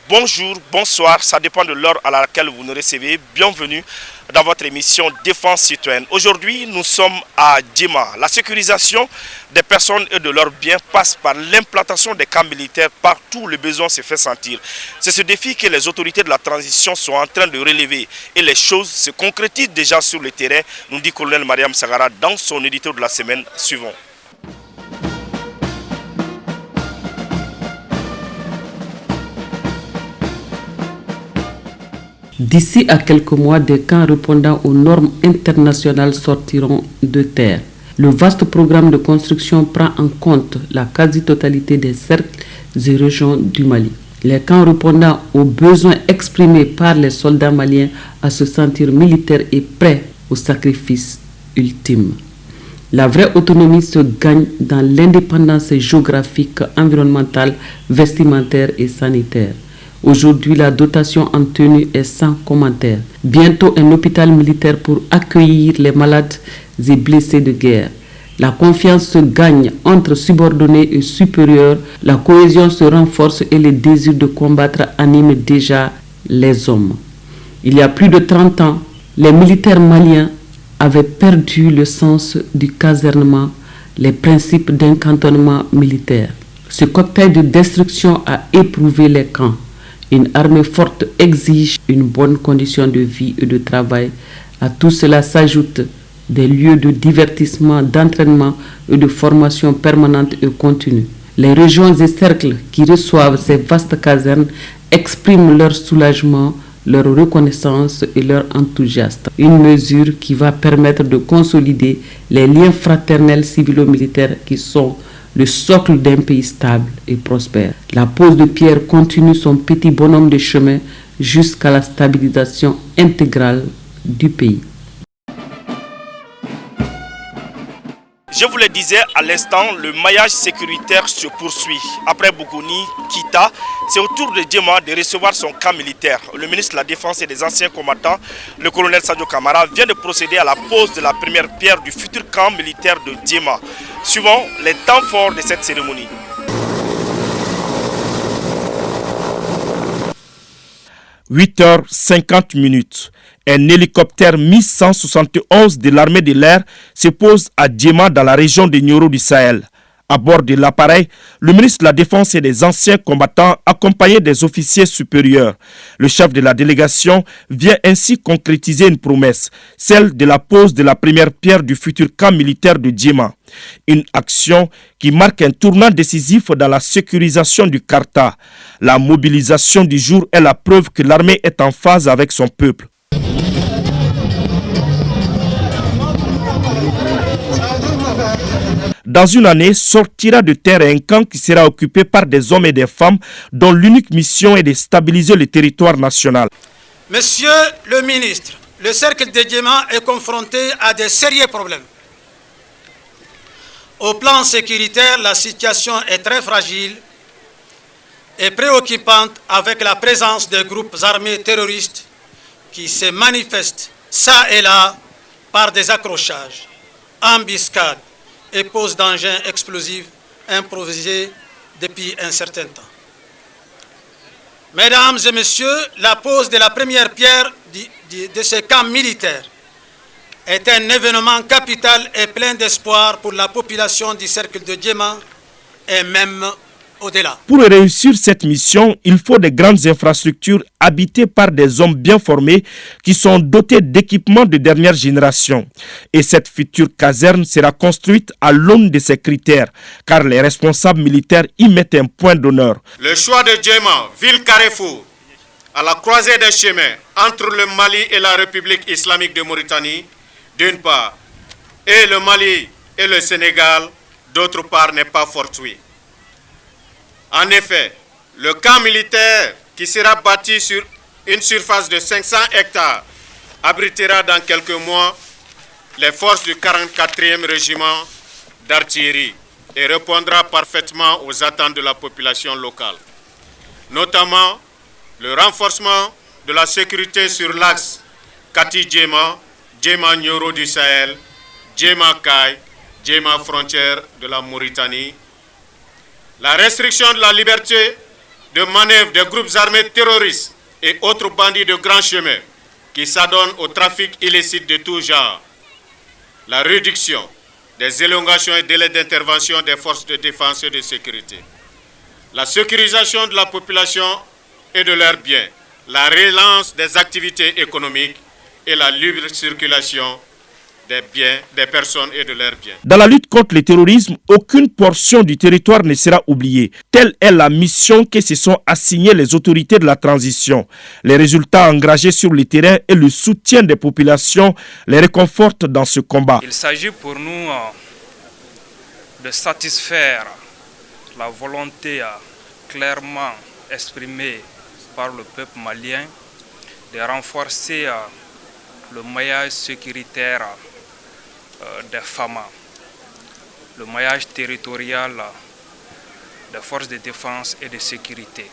Bonjour, bonsoir, ça dépend de l'heure à laquelle vous nous recevez. Bienvenue dans votre émission Défense citoyenne. Aujourd'hui, nous sommes à Djema. La sécurisation des personnes et de leurs biens passe par l'implantation des camps militaires partout où le besoin se fait sentir. C'est ce défi que les autorités de la transition sont en train de relever et les choses se concrétisent déjà sur le terrain, nous dit colonel Mariam Sagara dans son édito de la semaine suivante. D'ici à quelques mois, des camps répondant aux normes internationales sortiront de terre. Le vaste programme de construction prend en compte la quasi-totalité des cercles et régions du Mali. Les camps répondant aux besoins exprimés par les soldats maliens à se sentir militaires et prêts au sacrifice ultime. La vraie autonomie se gagne dans l'indépendance géographique, environnementale, vestimentaire et sanitaire. Aujourd'hui, la dotation en tenue est sans commentaire. Bientôt, un hôpital militaire pour accueillir les malades et blessés de guerre. La confiance se gagne entre subordonnés et supérieurs. La cohésion se renforce et le désir de combattre anime déjà les hommes. Il y a plus de 30 ans, les militaires maliens avaient perdu le sens du casernement, les principes d'un cantonnement militaire. Ce cocktail de destruction a éprouvé les camps. Une armée forte exige une bonne condition de vie et de travail. À tout cela s'ajoutent des lieux de divertissement, d'entraînement et de formation permanente et continue. Les régions et cercles qui reçoivent ces vastes casernes expriment leur soulagement, leur reconnaissance et leur enthousiasme. Une mesure qui va permettre de consolider les liens fraternels civilo-militaires qui sont le socle d'un pays stable et prospère. La pose de pierre continue son petit bonhomme de chemin jusqu'à la stabilisation intégrale du pays. Je vous le disais à l'instant, le maillage sécuritaire se poursuit. Après Bougouni, Kita, c'est au tour de Djema de recevoir son camp militaire. Le ministre de la Défense et des anciens combattants, le colonel Sadio Kamara, vient de procéder à la pose de la première pierre du futur camp militaire de Djema. Suivant les temps forts de cette cérémonie. « 8h50. Un hélicoptère Mi-171 de l'armée de l'air se pose à Djema dans la région de Nioro du Sahel. À bord de l'appareil, le ministre de la Défense et des anciens combattants accompagné des officiers supérieurs. Le chef de la délégation vient ainsi concrétiser une promesse, celle de la pose de la première pierre du futur camp militaire de Djema. Une action qui marque un tournant décisif dans la sécurisation du Karta. La mobilisation du jour est la preuve que l'armée est en phase avec son peuple. Dans une année, sortira de terre un camp qui sera occupé par des hommes et des femmes dont l'unique mission est de stabiliser le territoire national. Monsieur le ministre, le cercle de Djema est confronté à de sérieux problèmes. Au plan sécuritaire, la situation est très fragile et préoccupante avec la présence de groupes armés terroristes qui se manifestent ça et là par des accrochages, embuscades et pose d'engins explosifs improvisés depuis un certain temps. Mesdames et messieurs, la pose de la première pierre de ce camp militaire est un événement capital et plein d'espoir pour la population du cercle de Djema et même au-delà. Pour réussir cette mission, il faut de grandes infrastructures habitées par des hommes bien formés qui sont dotés d'équipements de dernière génération. Et cette future caserne sera construite à l'aune de ces critères, car les responsables militaires y mettent un point d'honneur. Le choix de Djema, ville carrefour, à la croisée des chemins entre le Mali et la République islamique de Mauritanie, d'une part, et le Mali et le Sénégal, d'autre part, n'est pas fortuit. En effet, le camp militaire qui sera bâti sur une surface de 500 hectares abritera dans quelques mois les forces du 44e régiment d'artillerie et répondra parfaitement aux attentes de la population locale, notamment le renforcement de la sécurité sur l'axe Kati-Djema, Djema-Nioro du Sahel, Djema-Kaye, Djema-Frontière de la Mauritanie, la restriction de la liberté de manœuvre des groupes armés terroristes et autres bandits de grand chemin qui s'adonnent au trafic illicite de tout genre, la réduction des élongations et délais d'intervention des forces de défense et de sécurité, la sécurisation de la population et de leurs biens, la relance des activités économiques et la libre circulation des biens, des personnes et de leurs biens. Dans la lutte contre le terrorisme, aucune portion du territoire ne sera oubliée. Telle est la mission que se sont assignées les autorités de la transition. Les résultats engagés sur le terrain et le soutien des populations les réconfortent dans ce combat. Il s'agit pour nous de satisfaire la volonté clairement exprimée par le peuple malien de renforcer le maillage sécuritaire des FAMA, le maillage territorial des forces de défense et de sécurité.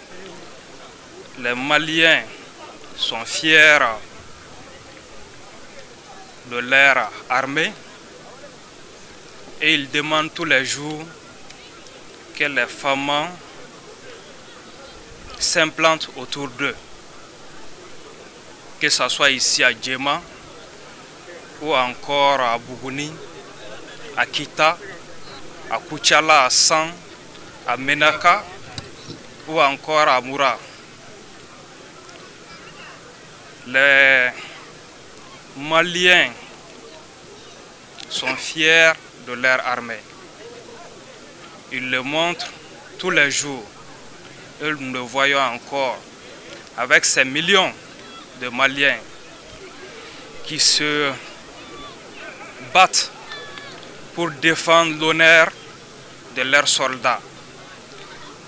Les Maliens sont fiers de leur armée et ils demandent tous les jours que les FAMA s'implantent autour d'eux, que ce soit ici à Djema, ou encore à Bougouni, à Kita, à Kouchala, à San, à Menaka, ou encore à Moura. Les Maliens sont fiers de leur armée. Ils le montrent tous les jours. Et nous le voyons encore avec ces millions de Maliens qui se battent pour défendre l'honneur de leurs soldats,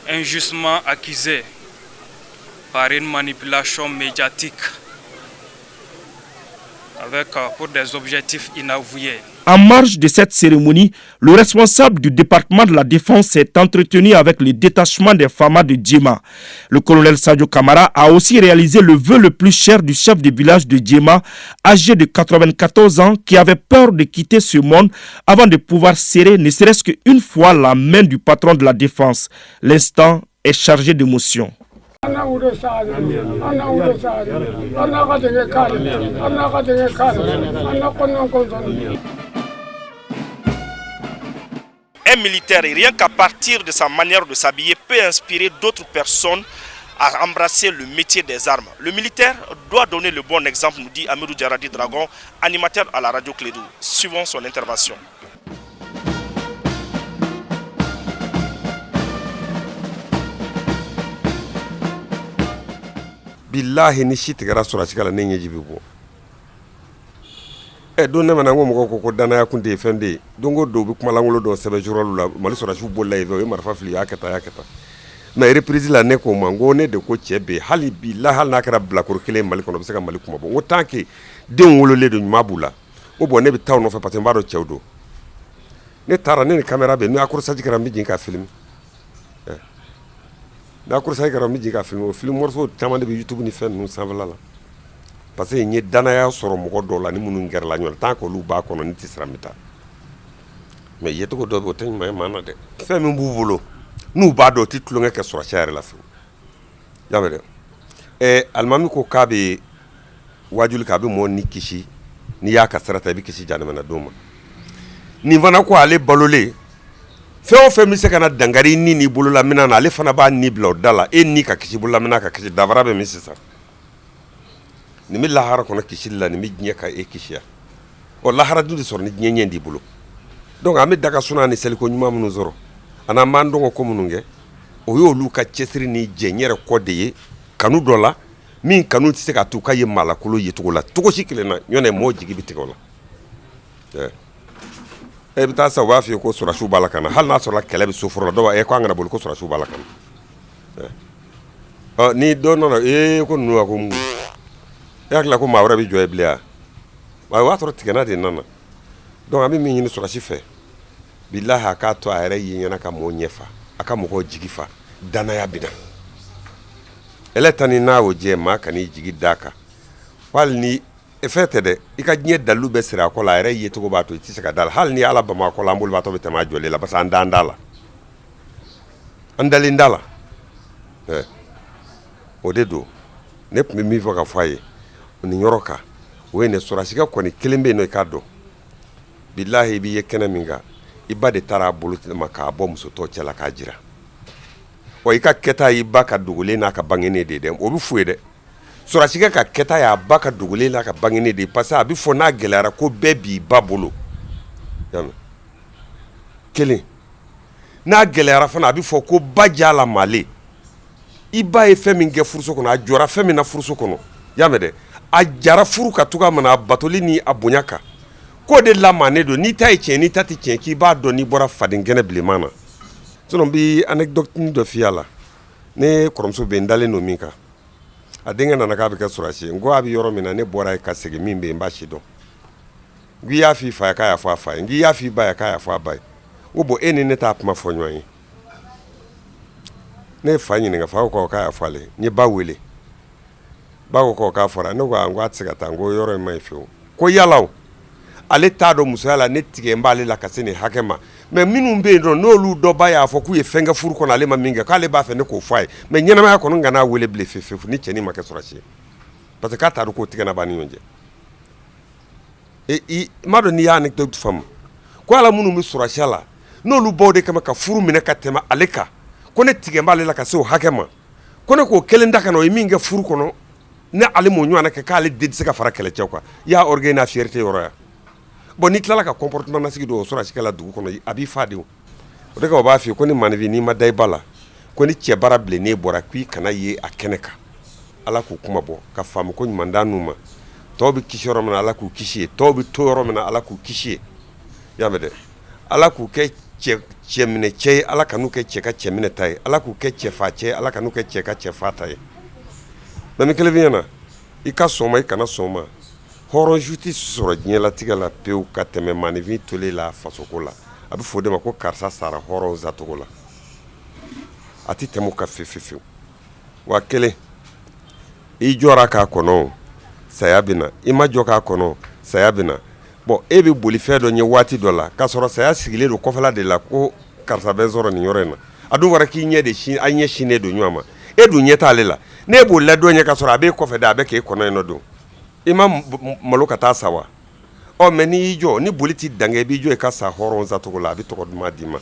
injustement accusés par une manipulation médiatique avec pour des objectifs inavoués. En marge de cette cérémonie, le responsable du département de la défense s'est entretenu avec le détachement des FAMA de Djema. Le colonel Sadio Kamara a aussi réalisé le vœu le plus cher du chef de village de Djema, âgé de 94 ans, qui avait peur de quitter ce monde avant de pouvoir serrer ne serait-ce qu'une fois la main du patron de la défense. L'instant est chargé d'émotion. Un militaire, rien qu'à partir de sa manière de s'habiller, peut inspirer d'autres personnes à embrasser le métier des armes. Le militaire doit donner le bon exemple, nous dit Amirou Djaradi Dragon, animateur à la radio Clédou. Suivons son intervention. Billahi ni shit gara sura chikala nenye jibibo. Don ne mana ngo ko dana ya kunde fende dongo do bi kuma langulo do sebe jurolu la mali sura shu bolla e marfa fili yakata na reprise la ne ko mango ne de ko chebe hali billahi hal nakara bla ko kele mali ko no seka mali kuma bo tanke den wolo le do mabula o bo ne bi taw no fa patin baro chewdo ne tara ne camera be no akuru saji kara mi jinka film na akuru saji kara mi jinka film morso tamande bi youtube ni fen no sanvala la parce que ñi danaya soro mo do la ni munu nگر la ñol tant que lu ba ko no niti sramita mais yeto ko do bo tan may mana de fe mi mbubulo nu ba do titulu ngeke sura chare la fu yamere almami ko kabe wajul kabe mo ni kishi ni ya ka sarata bi kishi janama na doma ni vana ko ale balole fe o fe mi se kana dangari ni bulu la mina na ale fana ba ni blo dala e ni ka kishi bulu la mina ka kishi davara be mi sisa ni mi lahara kono kishilla ni mi nyeka e kishia o lahara du sor ni nyendi bulu donc ami daga suna ni sel ko nyuma munu zoro ana mandongo ko mununge o yo luka chesri ni jenyere kodeye kanu dola min kanu ti se ka tu kaye mala kulo yitugola tugo shikile na nyone mo jigi bitikola e bita sa wafi ko sura shu balakana hal na sura kelebi sufuro do e ko ngana bol ko sura shu balakana ni do no ko nu ko mu yakla ko mawra bi joy blia ma watro tikana de nana donc ami mi ni sura shife billahi aka to ayre yinyana ka mo nyefa aka mo ko jigifa dana ya bina ele tani na o je ma kan jigi daka wal ni e fete de i ka diɲɛ dalu bɛ siri a kɔ la a yɛrɛ ye cogo b'a to i tɛ se ka da la hali ni ala bama kɔ la an bolo b'a tɔ bɛ tɛmɛ a jɔlen la parce que an da la an dalen da la o de don ne tun bɛ min fɔ ka fɔ a ye nin yɔrɔ kan o ye ne sɔrɔsikɛ kɔni kelen bɛ yen nɔ i k'a dɔn bilahi i b'i ye kɛnɛ min kan i ba de taara a bolo ma k'a bɔ muso tɔw cɛla k'a jira wa i ka kɛta y'i ba ka dogolen n'a ka bangenen de ye dɛ o bɛ f'u ye dɛ sɔrɔsikɛ ka kɛta y'a ba ka dogolen n'a ka bangenen de ye parce que a bɛ fɔ n'a gɛlɛyara ko bɛɛ b'i ba bolo kelen n'a gɛlɛyara fana a bɛ fɔ ko ba ja la male i ba ye fɛn min kɛ furuso kɔnɔ a jɔra fɛn min na furuso kɔnɔ y'a mɛn dɛ a jara furu ka cogoya min na a batoli ni a bonya kan k'o de lamane don n'i ta ye tiɲɛ n'i ta tɛ tiɲɛ k'i b'a dɔn n'i bɔra faden kɛnɛ bilenman na sinon n bɛ anecdote dɔ f'i la ne kɔrɔmuso bɛ n dalen don min kan a denkɛ nana k'a bɛ kɛ sɔrɔsi ye n ko a bɛ yɔrɔ min na ne bɔra yen ka segin min bɛ yen n b'a si dɔn n k'i y'a f'i fa ye k'a y'a fɔ a fa ye n k'i y'a f'i ba ye k'a y'a fɔ a ba ye n ko bon e ni ne t'a kuma fɔ ɲɔgɔn ye ne ye fa ɲininka fa ko k'a y'a fɔ ale n ye ba wele ba ko k'a fɔra ne ko a tɛ se ka taa n ko yɔrɔ in ma ɲi fiyewu ko yala o ale t'a dɔn musoya la ne tigɛ n b'ale la ka se nin hakɛ ma mais minnu bɛ yen dɔn n'olu dɔ ba y'a fɔ k'u ye fɛn kɛ furu kɔnɔ ale ma min kɛ k'ale b'a fɛ ne k'o fɔ a ye mais ɲɛnamaya kɔnɔ ka n'a wele bilen fewu ni cɛnin ma kɛ sɔrɔsi ye parce que k'a t'a dɔn k'o tigɛ na b'a ni ɲɔgɔn cɛ i m'a dɔn n'i y'a anecdote faamu ko ala minnu bɛ sɔrɔsiya la n'olu baw de kama ka furu minɛ ka tɛmɛ ale kan ko ne tigɛ n b'ale la ka se o hakɛ ma ko ne k'o kelen da ka na o ye min kɛ furu kɔnɔ ne ale m'o ɲɔgɔn kɛ k'ale den tɛ se ka fara kɛlɛcɛw kan i y'a orgueil n'a fierté yɔrɔ ya bon n'i tilala ka comportement nasigi dɔ o sɔrɔsikɛ la dugu kɔnɔ a b'i fa de o de kama o b'a f'i ye ko ni maninfin n'i ma da i ba la ko ni cɛ bara bilennen bɔra k'i kana ye a kɛnɛ kan ala k'u kuma bɔ ka faamu ko ɲuman d'an n'u ma tɔw bɛ kisi yɔrɔ min na ala k'u kisi ye tɔw bɛ to yɔrɔ min na ala k'u kisi ye y'a mɛn dɛ ala k'u kɛ cɛ minɛ cɛ ye ala kan'u kɛ cɛ ka cɛ minɛ ta ye ala k'u kɛ cɛ fa cɛ ye ala kan'u kɛ cɛ ka cɛ fa ta ye mɛ ni kelen bɛ ɲɛna i ka sɔn ma i kana sɔn ma hɔrɔnju tɛ sɔrɔ diɲɛlatigɛ la pewu ka tɛmɛ maninfin tolen la fasoko la a bɛ fɔ o de ma ko karisa sara hɔrɔn zatogo la a tɛ tɛmɛ o kan fewu wa kelen i jɔra k'a kɔnɔ saya bɛ na i ma jɔ k'a kɔnɔ saya bɛ na bon e bɛ boli fɛn dɔ ɲɛ waati dɔ la k'a sɔrɔ saya sigilen don kɔfɛla de la ko karisa bɛ sɔrɔ nin yɔrɔ in na a dun fɔra k'i ɲɛ de sin a ɲɛ sinnen don ɲɔgɔn ma e dun ɲɛ t'ale la n'e b'o ladon ɲɛ k'a sɔrɔ a b'e kɔfɛ de a bɛ k'e kɔnɔ yen nɔ don i ma malo ka taa sa wa mais n'i y'i jɔ ni boli t'i dan kɛ i b'i jɔ i ka sa hɔrɔn zatogo la a bɛ tɔgɔ duman d'i ma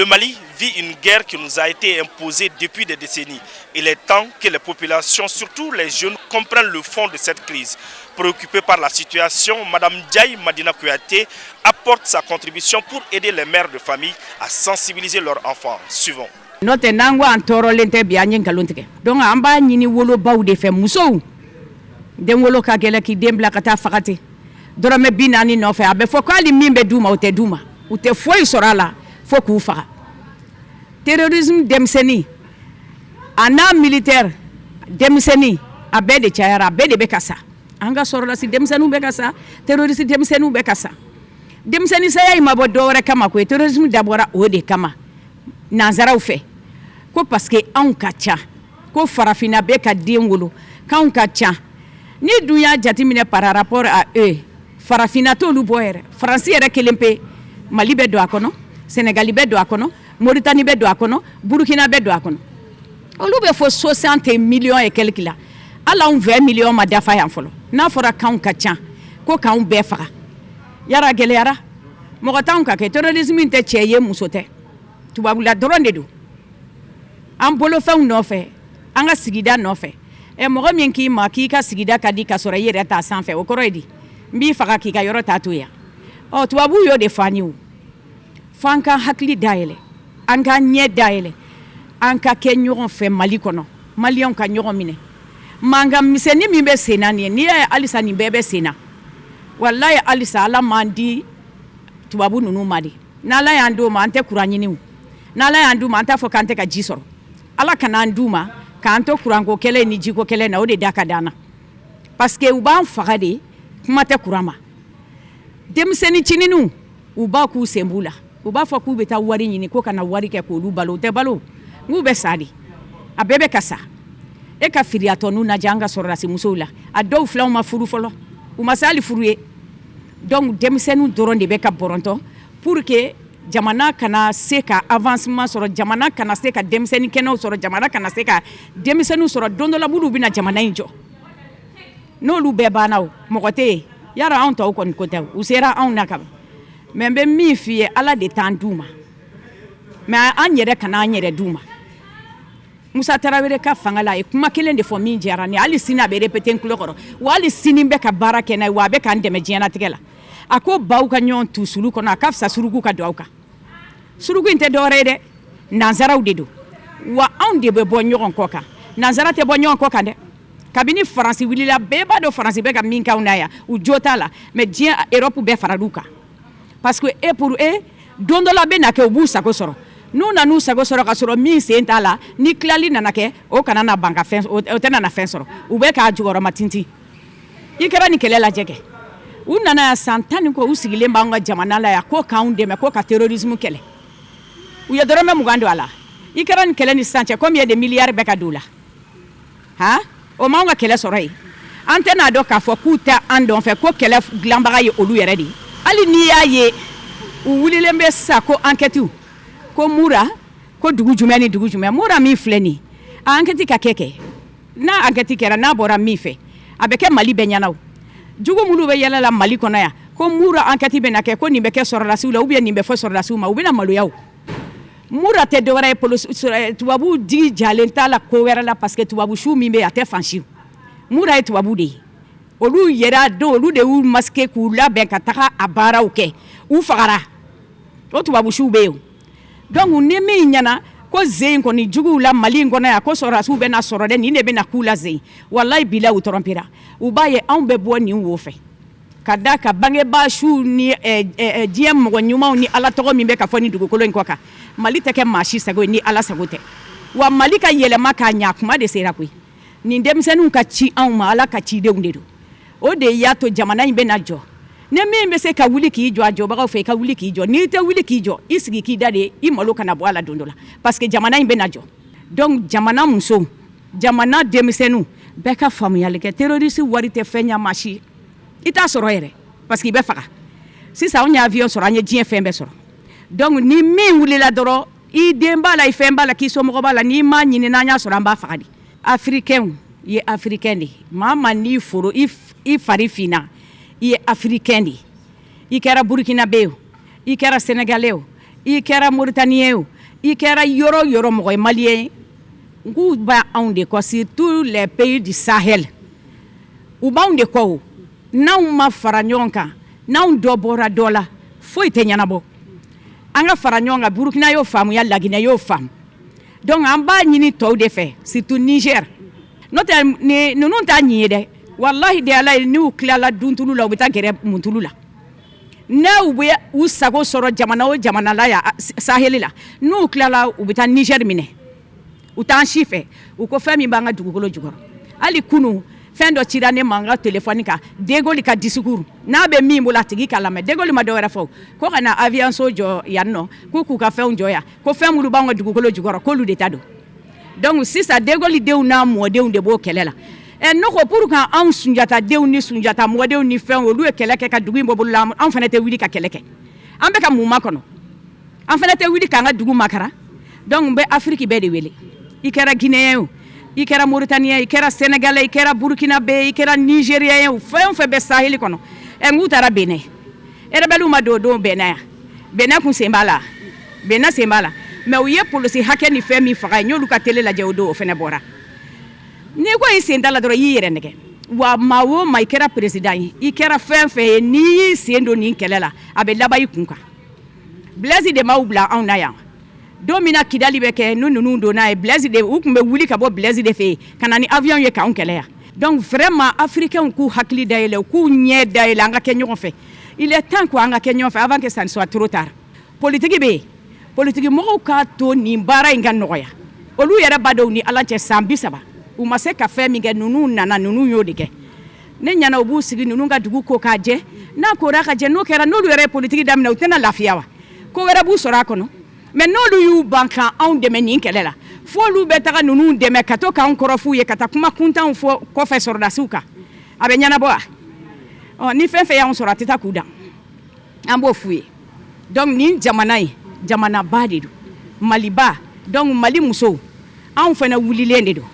Le Mali vit une guerre qui nous a été imposée depuis des décennies. Il est temps que les populations, surtout les jeunes, comprennent le fond de cette crise. Préoccupée par la situation, Mme Ndiaye Madina Kouyaté apporte sa contribution pour aider les mères de famille à sensibiliser leurs enfants. Suivons. Note nangwa antoro lente bianye ngalonte donc amba nyini wolo baw de fe muso den wolo ka gele ki dem bla kata fakati dorome binani no fe abe fo ko ali mimbe duma o te duma o te foi sorala fo ku fa terrorisme demseni ana militaire demseni abe de chayara abe de bekasa anga sorala si demsenu bekasa terrorisme demsenu bekasa demseni saya imabo dore kama ko terrorisme dabora o de kama nanzaraw fe ko parce que an ka ca ko farafina be ka den wolo kan ka ca ni dunya jatimine par rapport à eux farafina to lu boyere france yere kelempe mali be do akono senegal be do akono mauritanie be do akono burkina be do akono olu be fo 60 millions et quelques là ala on 20 millions ma dafa yan folo na fora kan ka ca ko kan be faga yara gele yara mo tan ka ke terrorisme te cheye musote tubabu la dronde do an bolo fɛnw nɔfɛ an ka sigida nɔfɛ mɔgɔ min k'i ma k'i ka sigida ka di ka sɔrɔ i yɛrɛ t'a sanfɛ o kɔrɔ ye di n b'i faga k'i ka yɔrɔ ta to yan tubabu y'o de fɔ an ye o f'an ka hakili dayɛlɛ an ka ɲɛ dayɛlɛ an ka kɛ ɲɔgɔn fɛ mali kɔnɔ maliyɛnw ka ɲɔgɔn minɛ mankan misɛnnin min bɛ sen na nin ye n'i y'a ye halisa nin bɛɛ bɛ sen na walayi halisa ala m'an di tubabu ninnu ma de n'ala y'an d'o ma an tɛ kuran ɲini o n'ala y'an d'u ma an t'a fɔ k'an tɛ ka ji sɔrɔ ala kana an d'u ma k'an to kuranko kɛlɛ ni jiko kɛlɛ na o de da ka d'an na parce que u b'an faga de kuma tɛ kuran ma denmisɛnnin cininiw u b'a k'u sen b'u la u b'a fɔ k'u bɛ taa wari ɲini ko ka na wari kɛ k'olu balo u tɛ balo n'u bɛ sa de a bɛɛ bɛ ka sa e ka firiyatɔ n'u lajɛ an ka sɔrɔdasi musow la a dɔw filanw ma furu fɔlɔ u ma se hali furu ye donc denmisɛnninw dɔrɔn de bɛ ka bɔrɔntɔ pour que jamana kana se ka avancement sɔrɔ jamana kana se ka denmisɛnnin kɛnɛw sɔrɔ jamana kana se ka denmisɛnninw sɔrɔ don dɔ la bulu bɛna jamana in jɔ n'olu bɛɛ banna o mɔgɔ tɛ yen yara anw tɔw kɔni ko tɛ u sera anw na kaban mais n bɛ min f'i ye ala de t'an d'u ma mais an yɛrɛ kana an yɛrɛ d'u ma Musa Tarawele ka fanga la a ye kuma kelen de fɔ min diyara ne hali sini a bɛ répéter n tulo kɔrɔ wa hali sini n bɛ ka baara kɛ n'a ye wa a bɛ k'an dɛmɛ diɲɛlatigɛ la a ko baw ka ɲɔgɔn tu sulu kɔnɔ a ka fisa suruku ka don aw kan suruku in tɛ dɔwɛrɛ ye dɛ nanzaraw de don wa anw de bɛ bɔ ɲɔgɔn kɔ kan nanzara tɛ bɔ ɲɔgɔn kɔ kan dɛ kabini faransi wulila bɛɛ b'a dɔn faransi bɛ ka min k'anw na yan u jo t'a la mais diɲɛ Europe bɛɛ faral'u kan parce que pour eux don dɔ la bɛ na kɛ u b'u sago sɔrɔ n'u nan'u sago sɔrɔ ka sɔrɔ min sen t'a la ni tilali nana kɛ o kana na ban ka fɛn o tɛ na fɛn sɔrɔ u bɛ k'a jukɔrɔma tintin i kɛra nin kɛlɛ lajɛ kɛ u nana yan san 10 kɔ u sigilen b'an ka jamana la yan ko k'anw dɛmɛ ko ka terrorisme kɛlɛ u ye dɔrɔmɛ 20 don a la i kɛra nin kɛlɛ ni sisan cɛ combien de milliards bɛ ka don o la han o m'anw ka kɛlɛ sɔrɔ yen an tɛ n'a dɔn k'a fɔ k'u tɛ an dɔn fɛ ko kɛlɛ dilanbaga ye olu yɛrɛ de ye hali n'i y'a ye u wulilen bɛ sisan ko enquête ko mura ko dugu jumɛn ni dugu jumɛn mura min filɛ nin a enquête ka kɛ n'a enquête kɛra n'a bɔra min fɛ a bɛ kɛ mali bɛɛ ɲɛna o jugu minnu bɛ yɛlɛ la mali kɔnɔ yan ko mura enquête bɛ na kɛ ko nin bɛ kɛ sɔrɔdasiw la ou bien nin bɛ fɔ sɔrɔdasiw ma u bɛna maloya o mura tɛ dɔwɛrɛ ye tubabu digi jalen t'a la ko wɛrɛ la parce que tubabu su min bɛ yen a tɛ fan si mura ye tubabu de ye olu yɛrɛ don olu de y'u masqué k'u labɛn ka taga a baaraw kɛ u fagara o tubabu siw bɛ yen donc ni min ɲɛna ko zen kɔni juguw la mali in kɔnɔ yan ko sɔrɔdasiw bɛna sɔrɔ dɛ nin de bɛna k'u la zen wallahi bila u tɔrɔmpera u b'a ye anw bɛ bɔ nin wo fɛ ka da ka bangebaa siw ni diɲɛ mɔgɔ ɲumanw ni ala tɔgɔ min bɛ ka fɔ ni dugukolo in kɔ kan mali tɛ kɛ maa si sago ye ni ala sago tɛ wa mali ka yɛlɛma k'a ɲɛ kuma de sera koyi nin denmisɛnninw ka ci anw ma ala ka cidenw de don o de y'a to jamana in bɛna jɔ ni min bɛ se ka wuli k'i jɔ a jɔbagaw fɛ i ka wuli k'i jɔ n'i tɛ wuli k'i jɔ i sigi k'i da de i malo kana bɔ a la don dɔ la parce que jamana in bɛna jɔ donc jamana musow jamana denmisɛnninw bɛɛ ka faamuyali kɛ terroriste wari tɛ fɛn ɲɛ maa si i t'a sɔrɔ yɛrɛ parce que i bɛ faga sisan anw ye avion sɔrɔ an ye diɲɛ fɛn bɛɛ sɔrɔ donc ni min wulila dɔrɔn i den b'a la i fɛn b'a la k'i somɔgɔ b'a la n'i m'a ɲini n'an y'a sɔrɔ an b'a faga de africain ye africain de maa ma n'i foro i fari finna i ye africain de i kɛra burkinabé o i kɛra sénégalais o i kɛra mauritanien o i kɛra yɔrɔ yɔrɔ mɔgɔ ye maliyɛn nk'u b'a anw de kɔ surtout les pays du Sahel u b'anw de kɔ o n'anw ma fara ɲɔgɔn kan n'anw dɔ bɔra dɔ la foyi tɛ ɲɛnabɔ an ka fara ɲɔgɔn kan Burukina y'o faamuya Laginɛ y'o faamu donc an b'a ɲini tɔw de fɛ surtout Niger n'o tɛ ninnu t'a ɲi ye dɛ wallahi de ala ye n'u tilala duntulu la u bɛ taa gɛrɛ muntulu la n'u bɛ u sago sɔrɔ jamana o jamana la ya Sahel la n'u tilala u bɛ taa Niger minɛ u t'an si fɛ u ko fɛn min b'an ka dugukolo jukɔrɔ hali kunu fɛn dɔ cira ne ma n ka téléphone kan De Gaulle ka discours n'a bɛ min bolo a tigi k'a lamɛn De Gaulle ma dɔ wɛrɛ fɔ ko ka na avion so jɔ yan nɔ k'u ka fɛnw jɔ yan ko fɛn minnu b'an ka dugukolo jukɔrɔ k'olu de ta don donc sisan De Gaulle denw n'a mɔdenw de b'o kɛlɛ la ne ko pour que anw Sunjata denw ni Sunjata mɔdenw ni fɛnw olu ye kɛlɛ kɛ ka dugu in bɔ bolo la anw fana tɛ wuli ka kɛlɛ kɛ an bɛ ka mun makɔnɔ an fana tɛ wuli k'an ka dugu makara donc n bɛ Afrique bɛɛ de wele i kɛra Guinéen o i kɛra Mauritanien i kɛra Sénégalais i kɛra Burkinabé i kɛra Nigérien o fɛn o fɛn bɛ Sahel kɔnɔ n'u taara Benin rebelle ma don o don Benin yan Benin kun sen b'a la Benin sen b'a la mais u ye polisi hakɛ ni fɛn min faga n y'olu ka télé lajɛ o don o fana bɔra n'i ko i sen da la dɔrɔn i y'i yɛrɛ nɛgɛ wa maa o maa i kɛra président ye i kɛra fɛn fɛn ye n'i y'i sen don nin kɛlɛ la a bɛ laban i kun kan Blaise de m'aw bila anw na yan don min na Kidali bɛ kɛ n'u ninnu donna ye Blaise de u tun bɛ wuli ka bɔ Blaise de fɛ yen ka na ni avion ye k'anw kɛlɛ yan donc vraiment africains k'u hakili dayɛlɛ u k'u ɲɛ dayɛlɛ an ka kɛ ɲɔgɔn fɛ il est temps ko an ka kɛ ɲɔgɔn fɛ avant que ça ne soit trop tard politique bɛ yen politique mɔgɔw k'a to nin baara in ka nɔgɔya olu yɛrɛ b'a dɔn ni Ala cɛ san 30 u ma se ka fɛn min kɛ ninnu nana ninnu y'o de kɛ ne ɲana u b'u sigi ninnu ka dugu ko k'a jɛ n'a kora ka jɛ n'o kɛra n'olu yɛrɛ ye politique daminɛ u tɛna lafiya wa ko wɛrɛ b'u sɔrɔ a kɔnɔ mais n'olu y'u ban ka anw dɛmɛ nin kɛlɛ la fo olu bɛ taga ninnu dɛmɛ ka to k'anw kɔrɔ f'u ye ka taa kuma kuntanw fɔ kɔfɛ sɔrɔdasiw kan a bɛ ɲɛnabɔ wa ni fɛn fɛn y'anw sɔrɔ a tɛ taa k'u dan an b'o f'u ye donc nin jamana in jamanaba de don Maliba donc Mali musow anw fana wulilen de don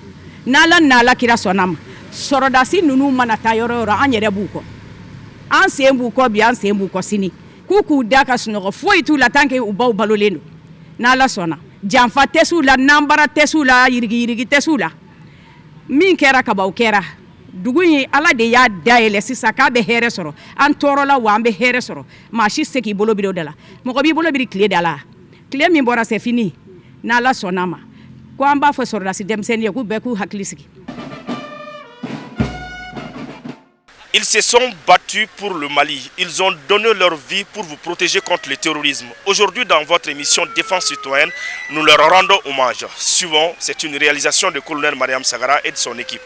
n'Ala kira sɔnna ma sɔrɔdasi ninnu mana taa yɔrɔ yɔrɔ an yɛrɛ b'u kɔ an sen b'u kɔ bi an sen b'u kɔ sini k'u da ka sunɔgɔ foyi t'u la tant que u baw balolen don n'Ala sɔnna janfa tɛ s'u la nanbara tɛ s'u la yirigi tɛ s'u la min kɛra kabaw kɛra dugu in Ala de y'a dayɛlɛ sisan k'a bɛ hɛrɛ sɔrɔ an tɔɔrɔla wa an bɛ hɛrɛ sɔrɔ maa si se k'i bolo biri o da la mɔgɔ b'i bolo biri tile da la tile min bɔra c'est fini n'Ala sɔnna ma ko an b'a fɔ sɔrɔdasi denmisɛnnin ye k'u bɛɛ k'u hakili sigi. Ils se sont battus pour le Mali. Ils ont donné leur vie pour vous protéger contre le terrorisme. Aujourd'hui, dans votre émission Défense citoyenne, nous leur rendons hommage. Suivant, c'est une réalisation de colonel Mariam Sagara et de son équipe.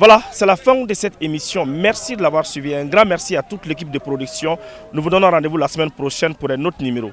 Voilà, c'est la fin de cette émission. Merci de l'avoir suivi. Un grand merci à toute l'équipe de production. Nous vous donnons rendez-vous la semaine prochaine pour un autre numéro.